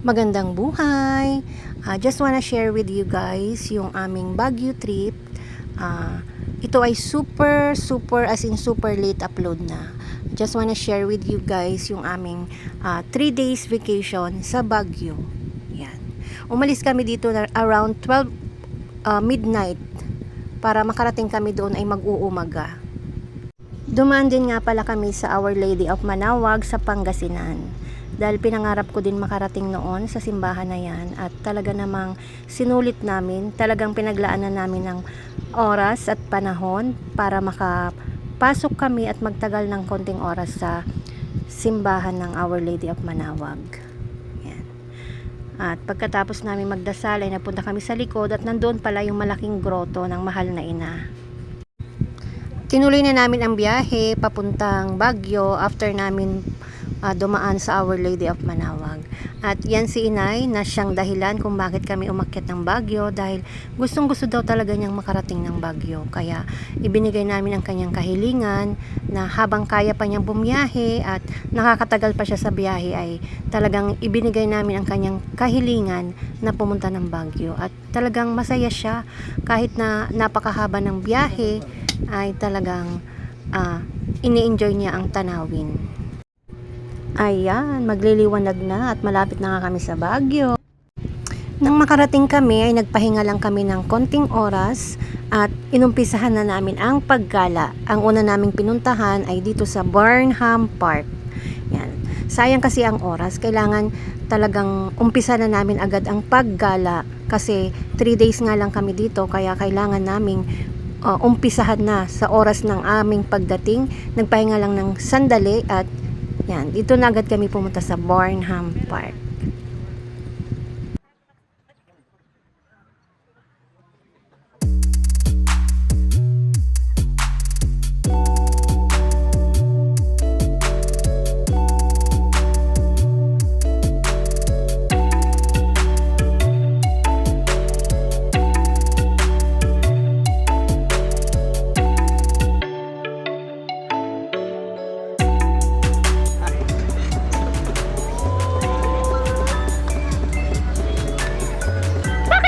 Magandang buhay! Just wanna share with you guys yung aming Baguio trip. Ito ay super as in super late upload na. Just wanna share with you guys yung aming 3 days vacation sa Baguio. Yan. Umalis kami dito na around 12 midnight para makarating kami doon ay mag-uumaga. Dumaan din nga pala kami sa Our Lady of Manaoag sa Pangasinan. Dahil pinangarap ko din makarating noon sa simbahan na yan at talaga namang sinulit namin, talagang pinaglaanan namin ng oras at panahon para makapasok kami at magtagal ng konting oras sa simbahan ng Our Lady of Manaoag. Yan. At pagkatapos namin magdasal ay napunta kami sa likod at nandoon pala yung malaking grotto ng Mahal na Ina. Tinuloy na namin ang biyahe papuntang Baguio after namin dumaan sa Our Lady of Manaoag. At yan si Inay na siyang dahilan kung bakit kami umakyat ng Baguio dahil gustong gusto daw talaga niyang makarating ng Baguio. Kaya ibinigay namin ang kanyang kahilingan na habang kaya pa niyang bumiyahe at nakakatagal pa siya sa biyahe ay talagang ibinigay namin ang kanyang kahilingan na pumunta ng Baguio. At talagang masaya siya kahit na napakahaba ng biyahe ay talagang ini-enjoy niya ang tanawin. Ayan, magliliwanag na at malapit na nga kami sa Baguio. Nang makarating kami ay nagpahinga lang kami ng konting oras at inumpisahan na namin ang paggala. Ang una naming pinuntahan ay dito sa Burnham Park. Yan. Sayang kasi ang oras, kailangan talagang umpisa na namin agad ang paggala kasi 3 days nga lang kami dito kaya kailangan naming umpisahan na sa oras ng aming pagdating. Nagpahinga lang ng sandali at yan, dito na agad kami pumunta sa Burnham Park.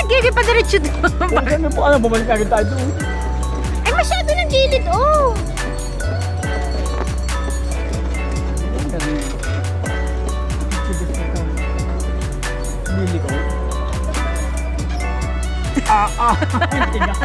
Gigi pa diretso doon. Ano po, alam, bumalik agad tayo doon. Ay, masyado ng gilid, oh. Bili ko. Tigas.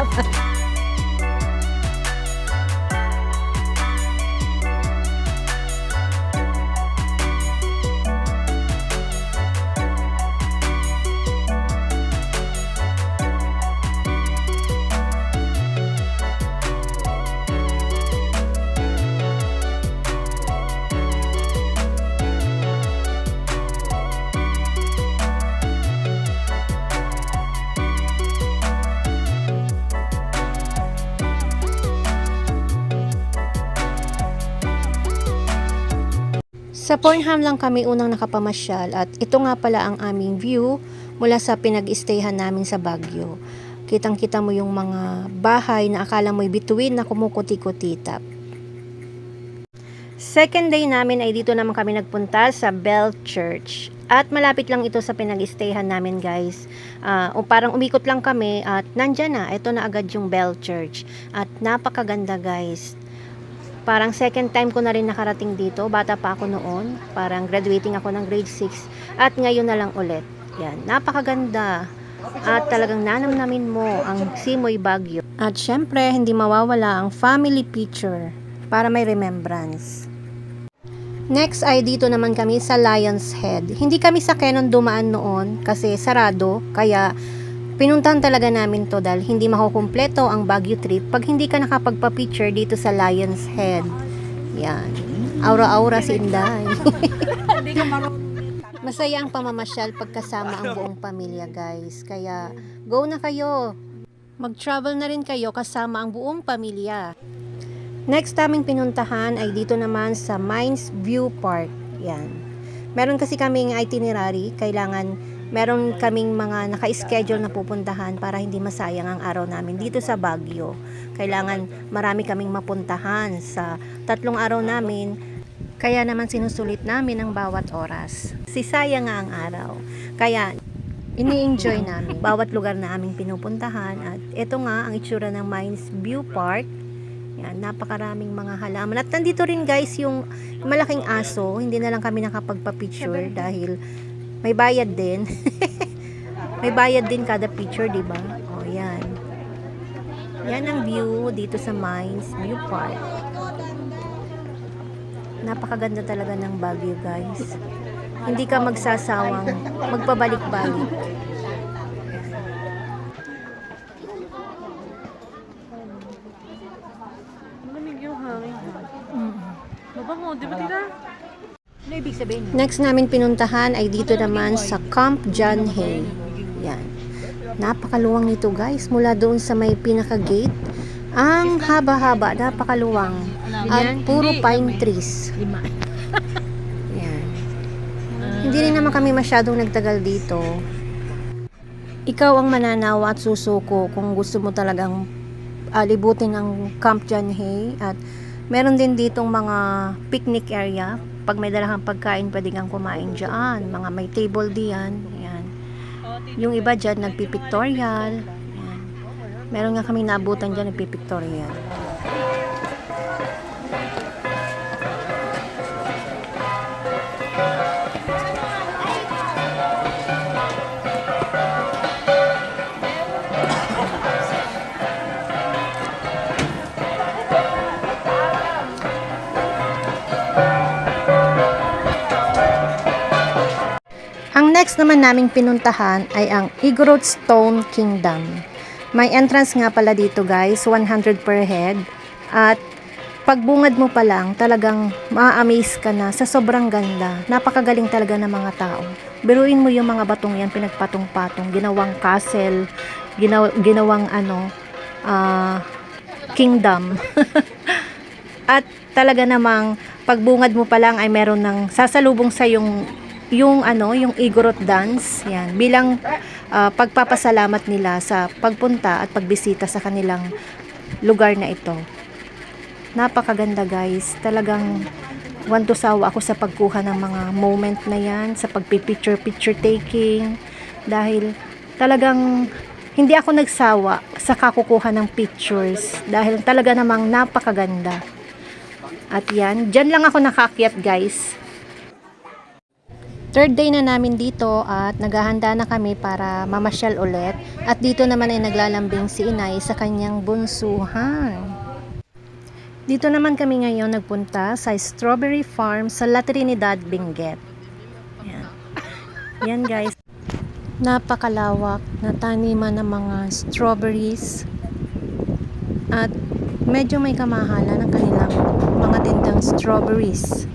Sa Burnham lang kami unang nakapamasyal at ito nga pala ang aming view mula sa pinag-stayhan namin sa Baguio. Kitang-kita mo yung mga bahay na akala mo'y bituin na kumukuti-kutitap. Second day namin ay dito naman kami nagpunta sa Bell Church. At malapit lang ito sa pinag-stayhan namin, guys. Parang umikot lang kami at nandyan na. Ito na agad yung Bell Church. At napakaganda, guys. Parang second time ko na rin nakarating dito. Bata pa ako noon. Parang graduating ako ng grade 6. At ngayon na lang ulit. Yan. Napakaganda. At talagang nanamnamin mo ang Simoy Baguio. At syempre, hindi mawawala ang family picture para may remembrance. Next ay dito naman kami sa Lion's Head. Hindi kami sa Kenon dumaan noon kasi sarado. Kaya pinuntahan talaga namin to dahil hindi makukumpleto ang Baguio trip pag hindi ka nakapagpa-picture dito sa Lion's Head. Yan. Aura-aura si Inday. Masaya ang pamamasyal pagkasama ang buong pamilya, guys. Kaya go na kayo. Mag-travel na rin kayo kasama ang buong pamilya. Next naming pinuntahan ay dito naman sa Mines View Park. Yan. Meron kasi kaming itinerary. Kailangan meron kaming mga naka-schedule na pupuntahan para hindi masayang ang araw namin dito sa Baguio. Kailangan marami kaming mapuntahan sa 3 araw namin. Kaya naman sinusulit namin ang bawat oras. Sisayang nga ang araw. Kaya, ini-enjoy namin bawat lugar na aming pinupuntahan. At ito nga, ang itsura ng Mines View Park. Yan, napakaraming mga halaman. At nandito rin guys, yung malaking aso. Hindi na lang kami nakapagpa-picture dahil may bayad din. May bayad din kada picture, di ba? O, yan. Yan ang view dito sa Mines View Park. Napakaganda talaga ng Baguio, guys. Hindi ka magsasawang magpabalik-balik. Malamig yung hangin. Mabango, di ba tira? Ano ibig sabihin? Next namin pinuntahan ay dito naman sa Camp John Hay. Yan. Napakaluwang nito guys. Mula doon sa may pinaka-gate. Ang haba-haba, napakaluwang. At puro pine trees. Yan. Hindi rin naman kami masyadong nagtagal dito. Ikaw ang mananawa at susuko kung gusto mo talagang libutin ang Camp John Hay. At meron din ditong mga picnic area. Pag may dalahang pagkain, pwede kang kumain dyan. Mga may table diyan. Yan. Yung iba dyan, nagpipictorial. Yan. Meron nga kami naabutan dyan, nagpipictorial. Ang next naman naming pinuntahan ay ang Igorot Stone Kingdom. May entrance nga pala dito guys, 100 per head. At pagbungad mo pa lang, talagang ma-amaze ka na sa sobrang ganda. Napakagaling talaga ng mga tao. Biruin mo yung mga batong yan, pinagpatong-patong, ginawang castle, ginawang kingdom. At talaga namang pagbungad mo pa lang ay meron ng sasalubong sa yung Igorot dance, yan, bilang pagpapasalamat nila sa pagpunta at pagbisita sa kanilang lugar na ito. Napakaganda guys, talagang want to sawa ako sa pagkuha ng mga moment na yan, sa pagpipicture taking, dahil talagang hindi ako nagsawa sa kakukuha ng pictures, dahil talaga namang napakaganda. At yan, dyan lang ako nakakyat guys. Third day na namin dito at naghahanda na kami para mamasyal ulit. At dito naman ay naglalambing si Inay sa kanyang bunsuhan. Dito naman kami ngayon nagpunta sa strawberry farm sa La Trinidad, Benguet. Yan. Yan guys. Napakalawak na taniman ng mga strawberries. At medyo may kamahalan ng kanilang mga tindang strawberries.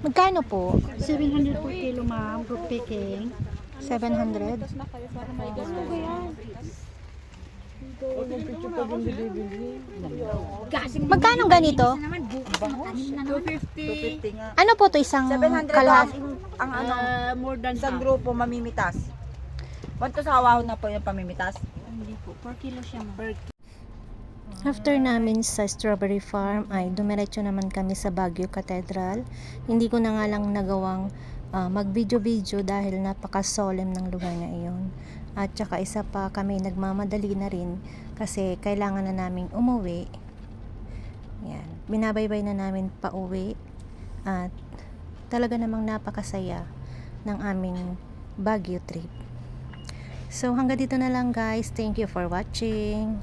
Magkano po? 700 per kilo, ma'am. Group picking. 700? Magkano ganito? 250 nga. Ano po to isang 700 kalat? ang More than isang grupo mamimitas. Kwanto sa hawahon na po yung pamimitas? Hindi po. Per kilo siya, ma'am. After namin sa strawberry farm ay dumiretso naman kami sa Baguio Cathedral. Hindi ko na nga lang nagawang mag-video-video dahil napaka-solemn ng lugar na iyon. At saka isa pa kami nagmamadali na rin kasi kailangan na naming umuwi. Yan. Binabaybay na namin pa uwi at talaga namang napakasaya ng aming Baguio trip. So hanggang dito na lang guys. Thank you for watching.